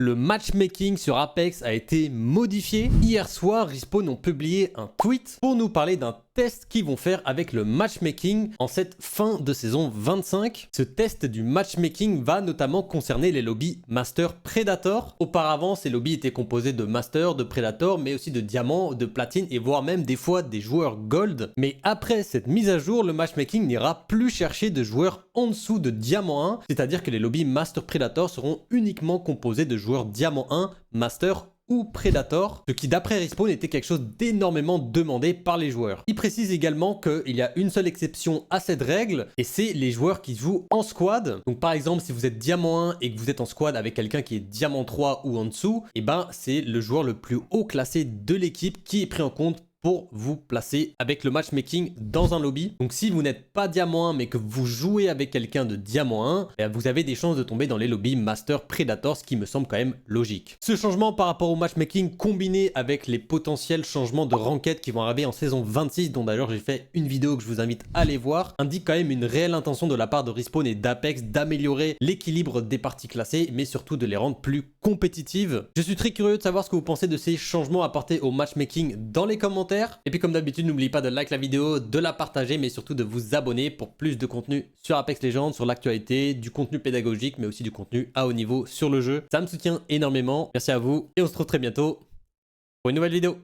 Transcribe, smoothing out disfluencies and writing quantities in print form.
Le matchmaking sur Apex a été modifié. Hier soir, Respawn ont publié un tweet pour nous parler d'un test qu'ils vont faire avec le matchmaking en cette fin de saison 25. Ce test du matchmaking va notamment concerner les lobbies Master Predator. Auparavant, ces lobbies étaient composés de Master, de Predator, mais aussi de Diamant, de Platine et voire même des fois des joueurs Gold. Mais après cette mise à jour, le matchmaking n'ira plus chercher de joueurs en dessous de Diamant 1, c'est-à-dire que les lobbies Master Predator seront uniquement composés de joueurs Diamant 1, Master ou Predator, ce qui d'après Respawn était quelque chose d'énormément demandé par les joueurs. Il précise également qu'il y a une seule exception à cette règle, et c'est les joueurs qui jouent en squad. Donc par exemple, si vous êtes Diamant 1 et que vous êtes en squad avec quelqu'un qui est Diamant 3 ou en dessous, et ben c'est le joueur le plus haut classé de l'équipe qui est pris en compte pour vous placer avec le matchmaking dans un lobby. Donc si vous n'êtes pas Diamant 1 mais que vous jouez avec quelqu'un de Diamant 1, vous avez des chances de tomber dans les lobbies Master Predator, ce qui me semble quand même logique. Ce changement par rapport au matchmaking combiné avec les potentiels changements de ranked qui vont arriver en saison 26, dont d'ailleurs j'ai fait une vidéo que je vous invite à aller voir, indique quand même une réelle intention de la part de Respawn et d'Apex d'améliorer l'équilibre des parties classées, mais surtout de les rendre plus compétitives. Je suis très curieux de savoir ce que vous pensez de ces changements apportés au matchmaking dans les commentaires. Et puis comme d'habitude, n'oubliez pas de liker la vidéo, de la partager, mais surtout de vous abonner pour plus de contenu sur Apex Legends, sur l'actualité, du contenu pédagogique, mais aussi du contenu à haut niveau sur le jeu. Ça me soutient énormément. Merci à vous et on se retrouve très bientôt pour une nouvelle vidéo.